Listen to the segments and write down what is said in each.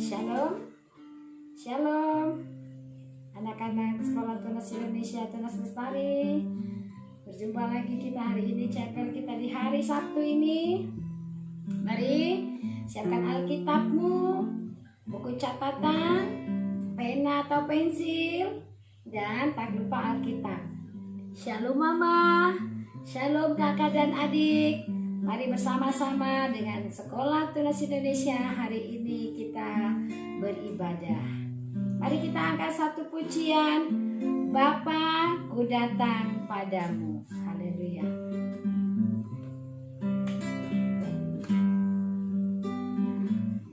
Shalom, Shalom, anak-anak sekolah Tunas Indonesia Tunas Lestari. Berjumpa lagi kita hari ini, chapel kita di hari Sabtu ini. Mari siapkan Alkitabmu, buku catatan, pena atau pensil, dan tak lupa Alkitab. Shalom Mama, Shalom kakak dan adik. Mari bersama-sama dengan Sekolah Tunas Indonesia hari ini kita beribadah. Mari kita angkat satu pujian, Bapa, ku datang padamu. Haleluya.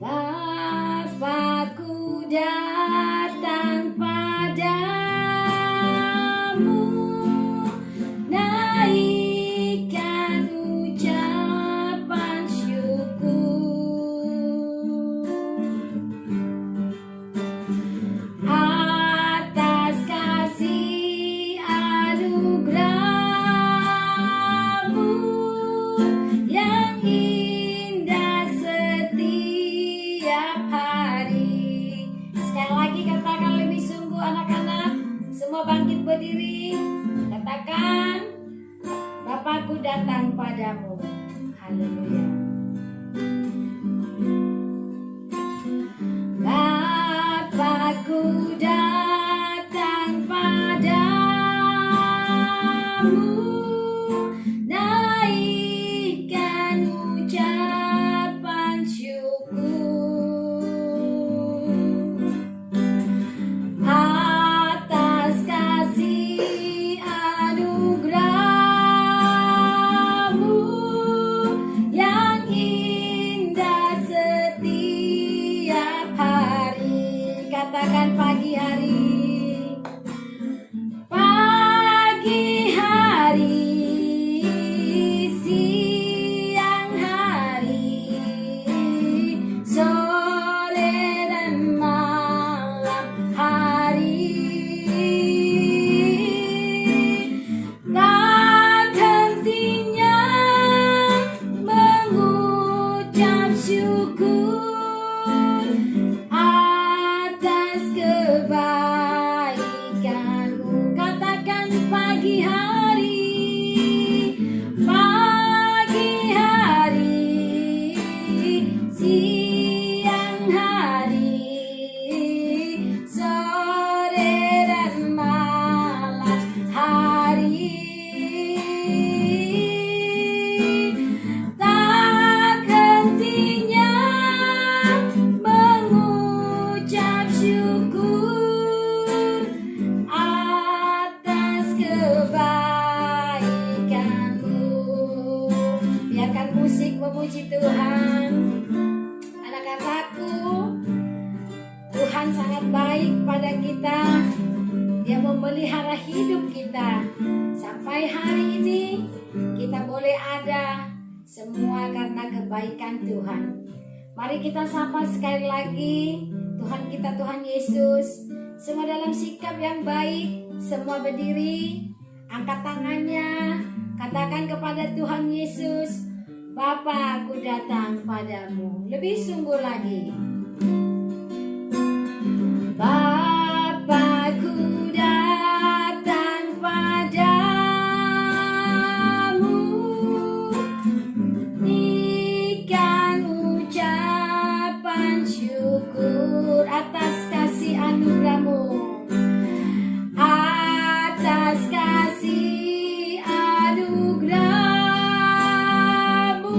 Bapa, ku datang padamu, naikkan ucapan syukur atas kasih anugerah-Mu yang indah setiap hari. Sekali lagi katakan lebih sungguh anak-anak, semua bangkit berdiri, katakan, Bapakku datang padamu. Haleluya. Bapakku datang padamu, naikkan ucapan syukur atas kasih anugerah-Mu yang indah setiap hari. Katakan pagi hari, pagi hari, siang hari, sore dan malam hari. Tak hentinya mengucap syukur atas kebaikan-Mu. Katakan pagi hari, siang hari, sore dan malam hari. Tak hentinya mengucap syukur atas kebaikan-Mu. Biarkan musik memuji Tuhan. Anak-anakku, Tuhan sangat baik pada kita. Dia memelihara hidup kita sampai hari ini. Kita boleh ada semua karena kebaikan Tuhan. Mari kita sapa sekali lagi Tuhan kita, Tuhan Yesus. Semua dalam sikap yang baik, semua berdiri, angkat tangannya, katakan kepada Tuhan Yesus, Bapa, aku datang padamu. Lebih sungguh lagi, Bapakku datang padamu, ikan ucapan syukur atas kasih anugerah-Mu, atas kasih anugerah-Mu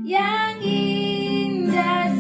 yang indah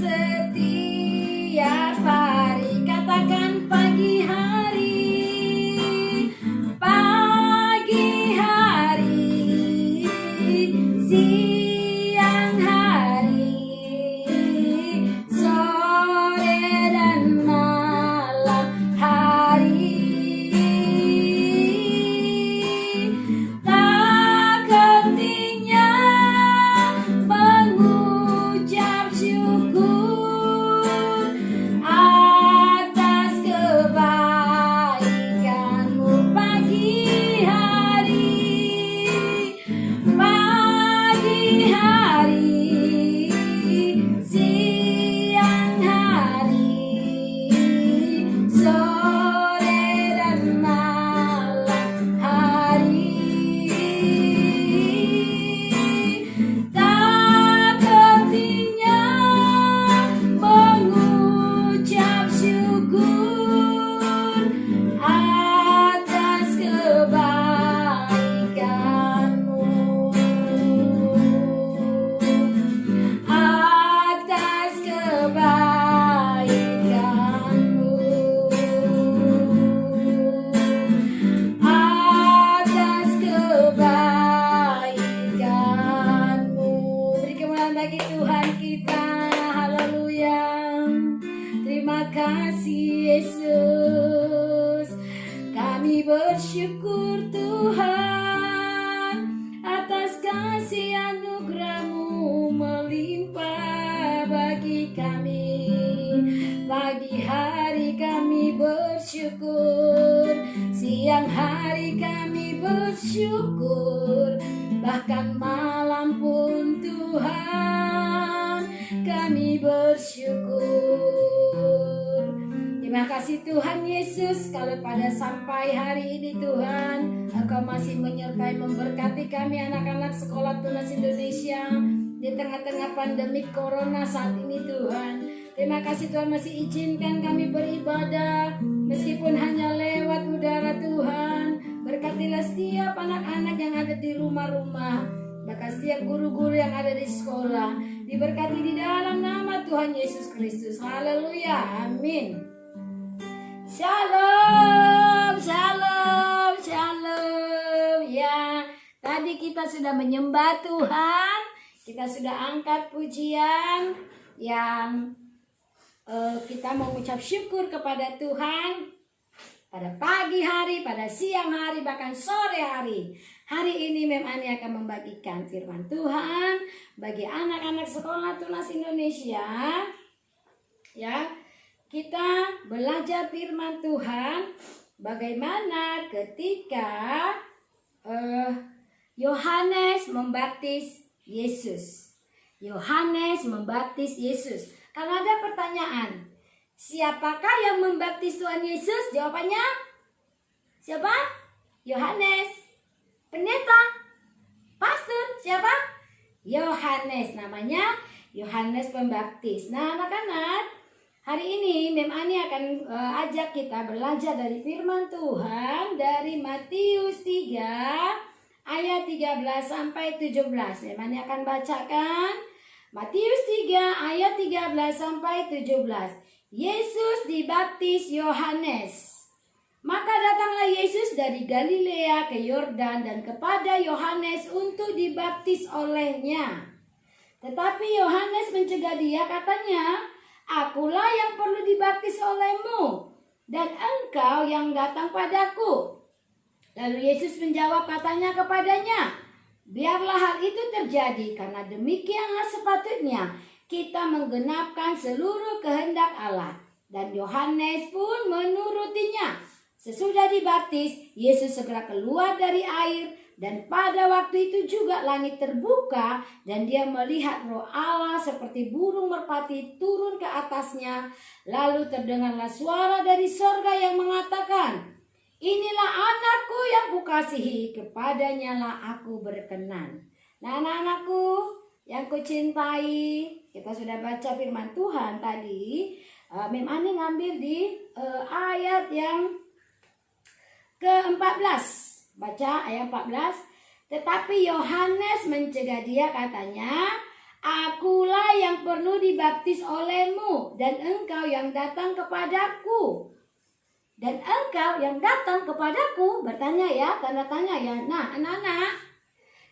haleluya. Terima kasih Yesus. Kami bersyukur Tuhan atas kasih anugerah-Mu melimpah bagi kami. Pagi hari kami bersyukur, siang hari kami bersyukur, bahkan malam pun Tuhan kami bersyukur. Terima kasih Tuhan Yesus, kalau pada sampai hari ini Tuhan Engkau masih menyertai memberkati kami anak-anak Sekolah Tunas Indonesia di tengah-tengah pandemi Corona saat ini Tuhan. Terima kasih Tuhan masih izinkan kami beribadah meskipun hanya lewat udara Tuhan. Berkatilah setiap anak-anak yang ada di rumah-rumah, bahkan setiap guru-guru yang ada di sekolah. Diberkati di dalam nama Tuhan Yesus Kristus. Haleluya. Amin. Shalom, shalom, shalom. Ya, tadi kita sudah menyembah Tuhan. Kita sudah angkat pujian yang kita mau mengucap syukur kepada Tuhan pada pagi hari, pada siang hari, bahkan sore hari. Hari ini Mem Ani akan membagikan firman Tuhan bagi anak-anak Sekolah Tunas Indonesia. Ya, kita belajar firman Tuhan bagaimana ketika Yohanes membaptis Yesus. Yohanes membaptis Yesus. Kalau ada pertanyaan, siapakah yang membaptis Tuhan Yesus? Jawabannya, siapa? Yohanes. Pendeta? Pastor? Siapa? Yohanes. Namanya Yohanes Pembaptis. Nah anak-anak, hari ini Mem Ani akan ajak kita belajar dari firman Tuhan dari Matius 3 ayat 13 sampai 17. Mem Ani akan bacakan Matius 3 ayat 13 sampai 17. Yesus dibaptis Yohanes. Maka datanglah Yesus dari Galilea ke Yordan dan kepada Yohanes untuk dibaptis olehnya. Tetapi Yohanes mencegah dia, katanya, "Akulah yang perlu dibaptis olehmu, dan engkau yang datang padaku." Lalu Yesus menjawab, katanya kepadanya, "Biarlah hal itu terjadi, karena demikianlah sepatutnya kita menggenapkan seluruh kehendak Allah." Dan Yohanes pun menurutinya. Sesudah dibaptis, Yesus segera keluar dari air, dan pada waktu itu juga langit terbuka, dan dia melihat Roh Allah seperti burung merpati turun ke atasnya. Lalu terdengarlah suara dari sorga yang mengatakan, "Inilah anakku yang kukasihi, kepadanya lah aku berkenan." Nah anak-anakku yang kucintai, kita sudah baca firman Tuhan tadi. Mem Ani ngambil di ayat yang ke-14. Baca ayat 14. Tetapi Yohanes mencegah dia, katanya, "Akulah yang perlu dibaptis olehmu, dan engkau yang datang kepadaku." Dan engkau yang datang kepadaku, bertanya ya, tanda tanya ya. Nah, anak-anak,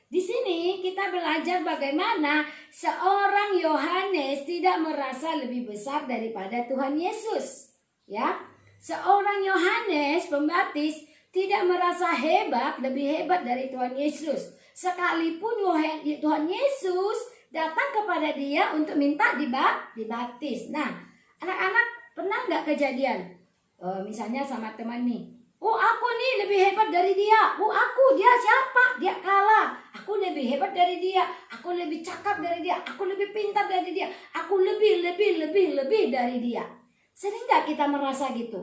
di sini kita belajar bagaimana seorang Yohanes tidak merasa lebih besar daripada Tuhan Yesus. Ya, seorang Yohanes Pembaptis tidak merasa hebat, lebih hebat dari Tuhan Yesus. Sekalipun Tuhan Yesus datang kepada dia untuk minta dibaptis. Nah, anak-anak pernah nggak kejadian? Misalnya sama teman nih, "Oh aku nih lebih hebat dari dia. Oh aku, dia siapa? Dia kalah. Aku lebih hebat dari dia. Aku lebih cakap dari dia. Aku lebih pintar dari dia. Aku lebih dari dia." Sering nggak kita merasa gitu?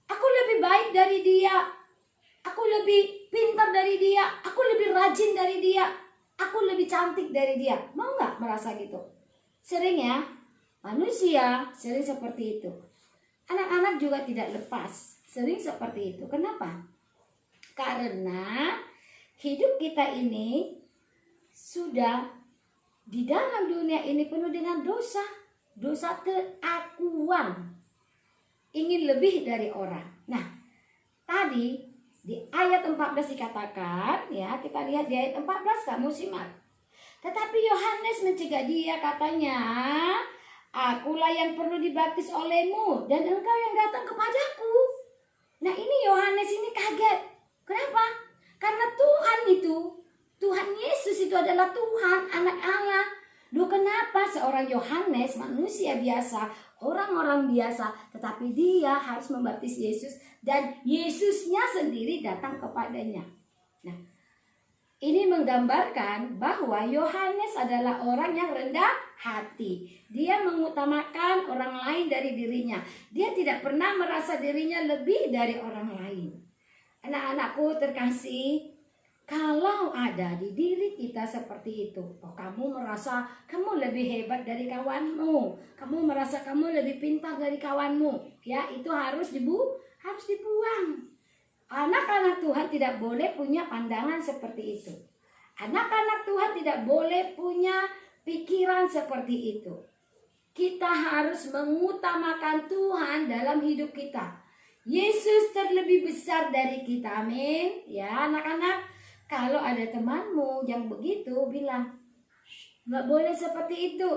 Aku lebih baik dari dia. Aku lebih pintar dari dia. Aku lebih rajin dari dia. Aku lebih cantik dari dia. Mau nggak merasa gitu? Sering ya, manusia sering seperti itu. Anak-anak juga tidak lepas, sering seperti itu. Kenapa? Karena hidup kita ini sudah di dalam dunia ini penuh dengan dosa. Dosa keakuan. Ingin lebih dari orang. Nah, tadi di ayat 14 dikatakan, ya kita lihat di ayat 14, kamu simak. Tetapi Yohanes mencegah dia, katanya, Akulah yang perlu dibaptis olehmu dan engkau yang datang kepadaku. Nah ini Yohanes ini kaget. Kenapa? Karena Tuhan Yesus itu adalah Tuhan, anak Allah. Duh, kenapa seorang Yohanes, manusia biasa, orang-orang biasa, tetapi dia harus membaptis Yesus dan Yesusnya sendiri datang kepadanya. Nah, ini menggambarkan bahwa Yohanes adalah orang yang rendah hati. Dia mengutamakan orang lain dari dirinya. Dia tidak pernah merasa dirinya lebih dari orang lain. Anak-anakku terkasih, kalau ada di diri kita seperti itu, kamu merasa kamu lebih hebat dari kawanmu, kamu merasa kamu lebih pintar dari kawanmu, ya itu harus dibuang. Anak-anak Tuhan tidak boleh punya pandangan seperti itu. Anak-anak Tuhan tidak boleh punya pikiran seperti itu. Kita harus mengutamakan Tuhan dalam hidup kita. Yesus terlebih besar dari kita, amin. Ya anak-anak, kalau ada temanmu yang begitu, bilang, nggak boleh seperti itu.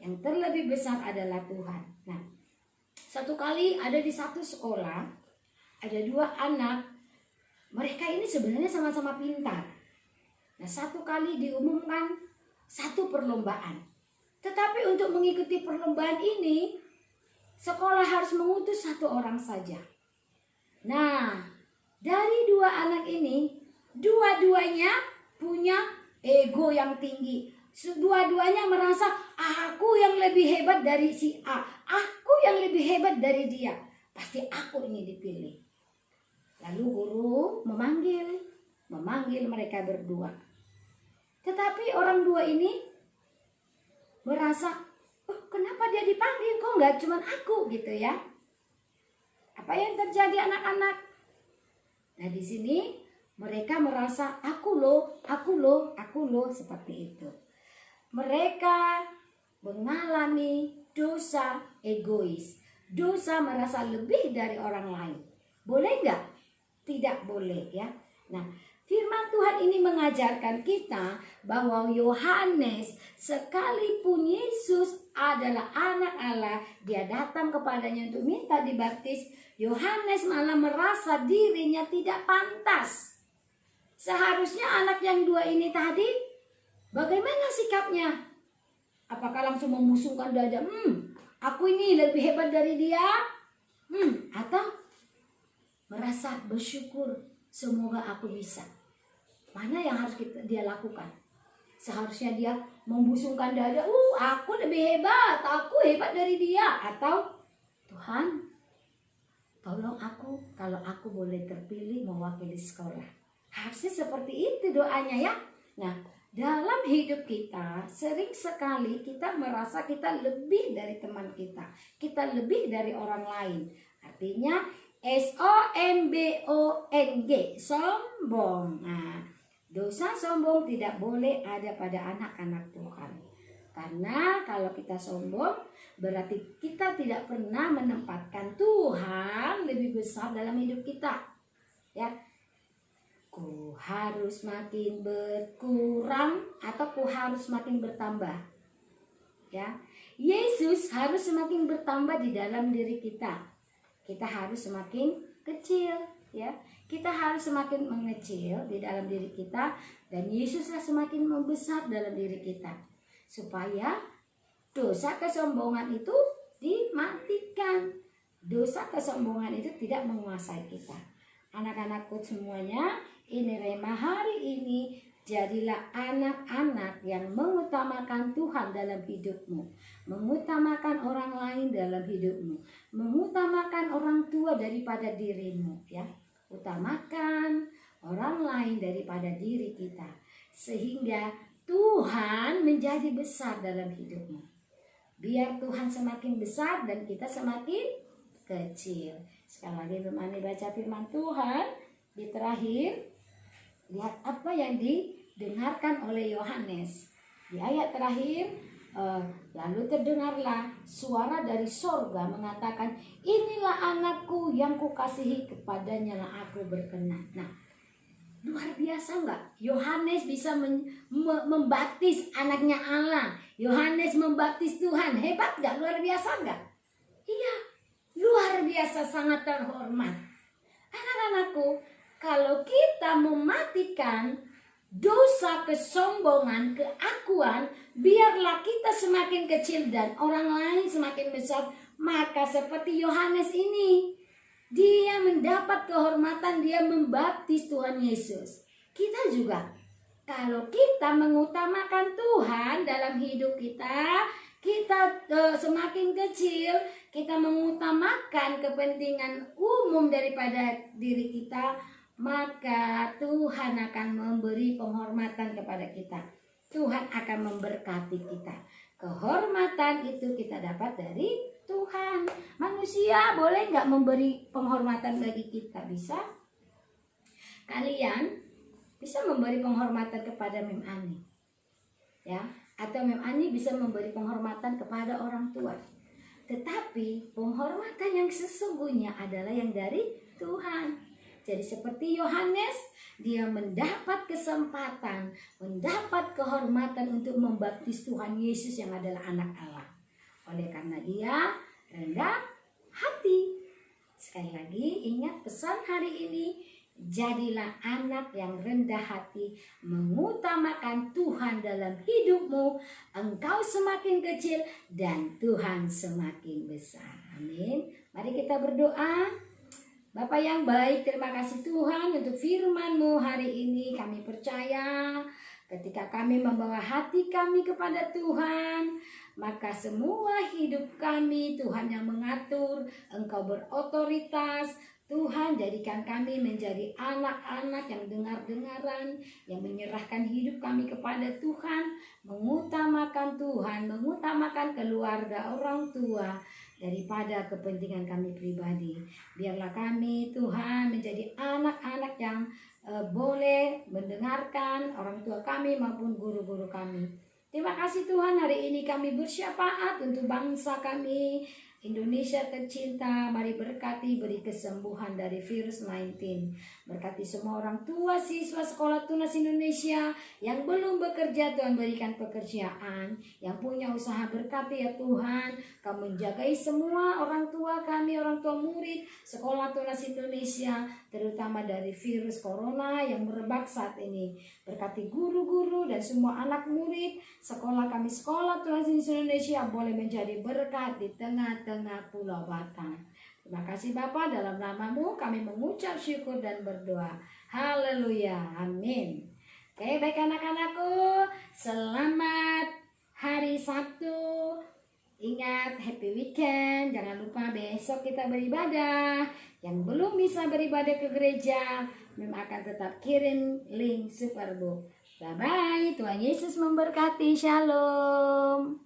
Yang terlebih besar adalah Tuhan. Nah, satu kali ada di satu sekolah, ada dua anak. Mereka ini sebenarnya sama-sama pintar. Nah, satu kali diumumkan satu perlombaan. Tetapi untuk mengikuti perlombaan ini, sekolah harus mengutus satu orang saja. Nah, dari dua anak ini, dua-duanya punya ego yang tinggi. Dua-duanya merasa aku yang lebih hebat dari si A. Aku yang lebih hebat dari dia. Pasti aku ini dipilih. Lalu guru memanggil mereka berdua. Tetapi orang dua ini merasa, kenapa dia dipanggil? Kok nggak cuma aku gitu ya? Apa yang terjadi anak-anak? Nah di sini mereka merasa aku loh seperti itu. Mereka mengalami dosa egois, dosa merasa lebih dari orang lain. Boleh nggak? Tidak boleh ya. Nah, firman Tuhan ini mengajarkan kita bahwa Yohanes, sekalipun Yesus adalah anak Allah, dia datang kepadanya untuk minta dibaptis. Yohanes malah merasa dirinya tidak pantas. Seharusnya anak yang dua ini tadi, bagaimana sikapnya? Apakah langsung membusungkan dada? Aku ini lebih hebat dari dia? Atau merasa bersyukur, semoga aku bisa. Mana yang harus dia lakukan? Seharusnya dia membusungkan dada, aku lebih hebat, aku hebat dari dia. Atau Tuhan, tolong aku kalau aku boleh terpilih mewakili sekolah. Harusnya seperti itu doanya ya. Nah, dalam hidup kita sering sekali kita merasa kita lebih dari teman kita. Kita lebih dari orang lain. Artinya SOMBONG, sombong. Nah, dosa sombong tidak boleh ada pada anak-anak Tuhan. Karena kalau kita sombong, berarti kita tidak pernah menempatkan Tuhan lebih besar dalam hidup kita. Ya, ku harus makin berkurang atau ku harus makin bertambah. Ya, Yesus harus semakin bertambah di dalam diri kita. Kita harus semakin kecil, ya. Kita harus semakin mengecil di dalam diri kita dan Yesuslah semakin membesar dalam diri kita. Supaya dosa kesombongan itu dimatikan. Dosa kesombongan itu tidak menguasai kita. Anak-anakku semuanya, ini Rema hari ini, jadilah anak-anak yang mengutamakan Tuhan dalam hidupmu. Mengutamakan orang lain dalam hidupmu. Mengutamakan orang tua daripada dirimu, ya. Utamakan orang lain daripada diri kita. Sehingga Tuhan menjadi besar dalam hidupmu. Biar Tuhan semakin besar dan kita semakin kecil. Sekali lagi Rumani baca firman Tuhan. Di terakhir, lihat apa yang didengarkan oleh Yohanes. Di ayat terakhir, lalu terdengarlah suara dari sorga mengatakan, inilah anakku yang kukasihi, kepadanya lah aku berkenan. Nah, Luar biasa nggak? Yohanes bisa membaptis anaknya Allah. Yohanes membaptis Tuhan. Hebat nggak? Luar biasa nggak? Iya, luar biasa, sangat terhormat. Anak-anakku, kalau kita mematikan dosa, kesombongan, keakuan, biarlah kita semakin kecil dan orang lain semakin besar. Maka seperti Yohanes ini, dia mendapat kehormatan, dia membaptis Tuhan Yesus. Kita juga, kalau kita mengutamakan Tuhan dalam hidup kita, kita semakin kecil, kita mengutamakan kepentingan umum daripada diri kita, maka Tuhan akan memberi penghormatan kepada kita. Tuhan akan memberkati kita. Kehormatan itu kita dapat dari Tuhan. Manusia boleh nggak memberi penghormatan bagi kita? Bisa. Kalian bisa memberi penghormatan kepada Mem Ani, ya, atau Mem Ani bisa memberi penghormatan kepada orang tua. Tetapi penghormatan yang sesungguhnya adalah yang dari Tuhan. Jadi seperti Yohanes, dia mendapat kesempatan, mendapat kehormatan untuk membaptis Tuhan Yesus yang adalah anak Allah. Oleh karena dia rendah hati. Sekali lagi ingat pesan hari ini, jadilah anak yang rendah hati, mengutamakan Tuhan dalam hidupmu. Engkau semakin kecil dan Tuhan semakin besar. Amin. Mari kita berdoa. Bapa yang baik, terima kasih Tuhan untuk firman-Mu hari ini. Kami percaya ketika kami membawa hati kami kepada Tuhan, maka semua hidup kami Tuhan yang mengatur, Engkau berotoritas. Tuhan, jadikan kami menjadi anak-anak yang dengar-dengaran, yang menyerahkan hidup kami kepada Tuhan, mengutamakan Tuhan, mengutamakan keluarga, orang tua, daripada kepentingan kami pribadi. Biarlah kami Tuhan menjadi anak-anak yang boleh mendengarkan orang tua kami maupun guru-guru kami. Terima kasih Tuhan, hari ini kami bersyafaat untuk bangsa kami, Indonesia tercinta. Mari berkati, beri kesembuhan dari virus 19. Berkati semua orang tua, siswa sekolah tunas Indonesia yang belum bekerja, Tuhan berikan pekerjaan. Yang punya usaha, berkati ya Tuhan. Kau menjagai semua orang tua kami, orang tua murid sekolah tunas Indonesia, terutama dari virus corona yang merebak saat ini. Berkati guru-guru dan semua anak murid sekolah kami, sekolah tunas Indonesia, boleh menjadi berkat di tengah-tengah Pulau Batam. Terima kasih Bapa, dalam nama-Mu kami mengucap syukur dan berdoa. Haleluya, amin. Oke, baik anak-anakku, selamat hari Sabtu. Ingat, happy weekend. Jangan lupa besok kita beribadah. Yang belum bisa beribadah ke gereja, memang akan tetap kirim link Superbook. Bye-bye, Tuhan Yesus memberkati. Shalom.